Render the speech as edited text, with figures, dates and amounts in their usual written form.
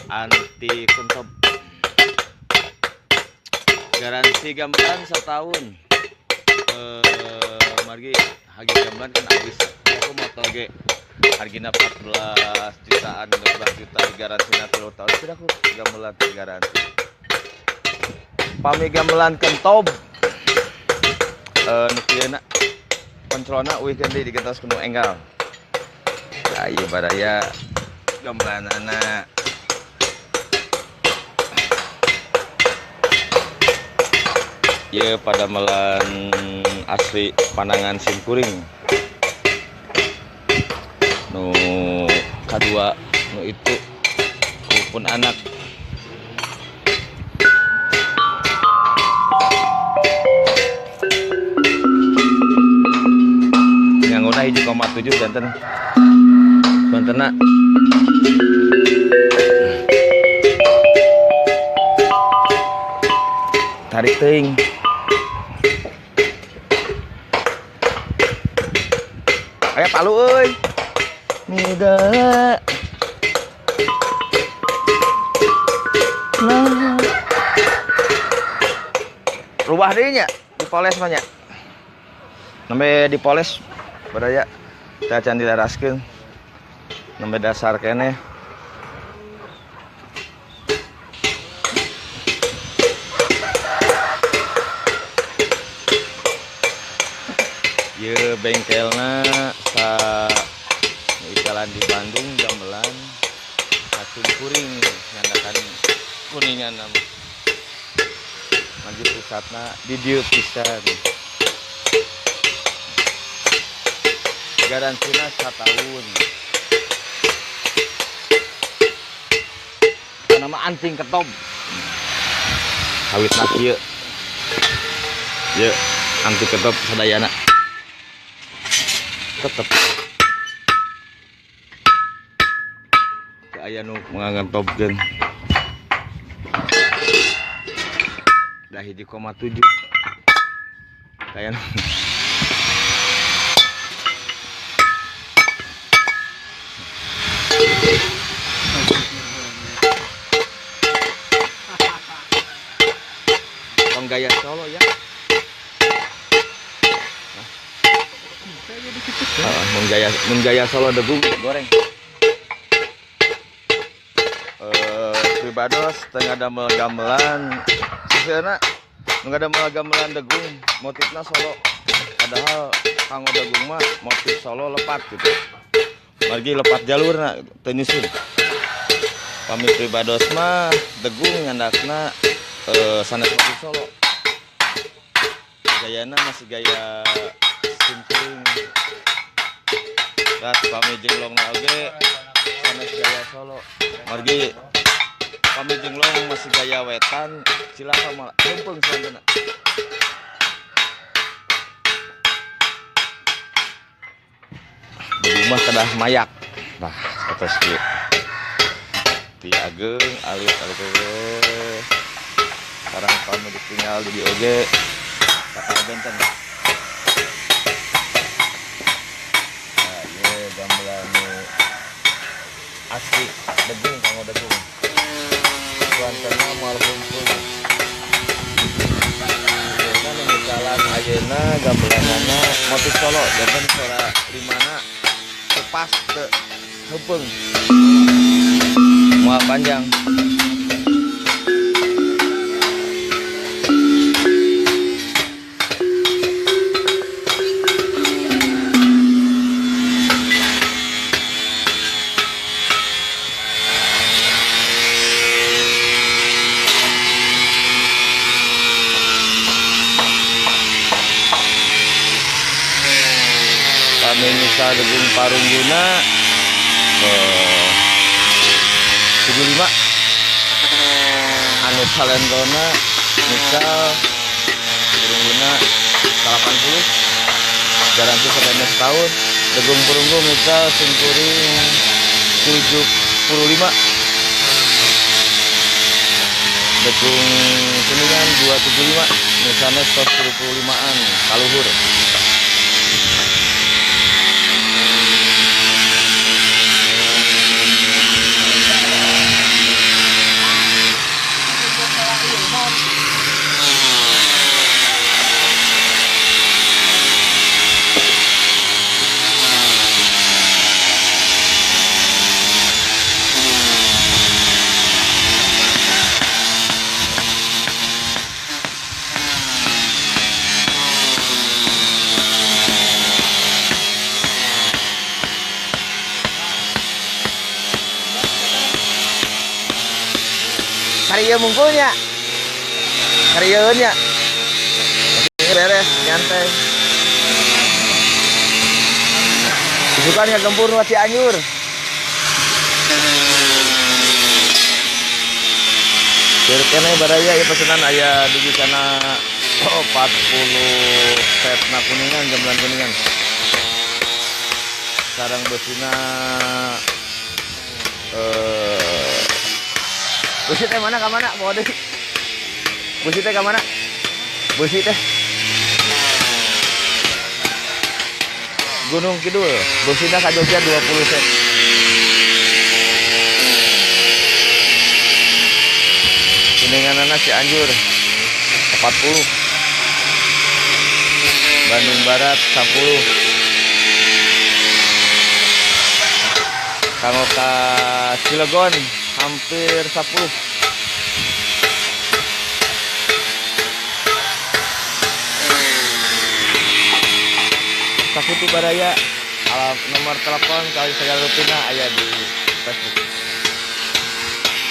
anti kuntob. Garansi gamelan setahun. Margi hagi gamelan kan habis. Aku moto ge hargina 14 jutaan, 12 juta garansi 3 tahun. Sudah aku gamelan garansi. Pami gamelan kentob. Nu kieu na kontrolna euy gendi digentos ku nu enggal. Ayo baraya gamelanana. Ye pada melan asli Panangan Simkuring. Nu kadua nu itu kupun anak. Ngangguna 1,7 janten. Bantena tarik teuing. Aya palu euy. Nida. Nah. Rubah deui nya, dipoles mah nya. Nembe dipoles badaya teh can dilaraskeun. Nembe dasar keneh. Ye bengkelna sa jalan di Bandung gamelan Simkuring nyandakan Kuningan nama. Maju pusatna di dieu pisan. Garansina 1 tahun. Nama anting ketob. Awitna kieu. Ye anting ketob sadayana. Tetep aya nu ngantobkeun dah 1,7 kayak tong gaya Solo ya. Mun gaya Solo degung goreng. Pribados tengah damel gamelan. Sisana nggak ada gamelan degung, motifnya Solo. Padahal kanggo degung mah motif Solo lepat gitu. Margi lepat jalurna teu nyusun. Pami pribados mah degung nyandakna sanes motif Solo. Gayana masih gaya Simkuring. Ras pami jenglongna oge sanes gaya Solo. Margi pami jenglong masih gaya wetan, cilaka malah lempeng selanjutnya. Di rumah kedah mayak. Nah, atas kieu. Ti ageng alus sekarang pami ditinggal di oge kakak benten. Nah, ye gamelan asli degung kanggo degung. Kuantana moal kumpul. Ayeuna nu jalan ayeuna gamelanana motif Solo janten sora limana pas teu heupeung. Moal panjang. Kami misal degung parungguna 75 anu salendona misal parungguna 80 garansi sampai setahun. Degung perunggu misal Simkuring 75, degung Kuningan 275 misalnya 125an kaluhur. Karya mungkulnya. Karyaannya. Beres, nyantai. Bukan ya gempur masih anyur. Kene baraya ya pesanan aya di sana 40 set na kuningan gamelan kuningan. Sarang besina besi teh mana ka mana? Bawa deui. Besi teh ka mana? Besi teh Gunung Kidul, bosina ka Jogja 20 set. Kuninganana Cianjur 40. Bandung Barat 10. Kanggo ka Cilegon hampir 10. Sakutu Baraya, nomor telepon kali segala rutina aya di Facebook.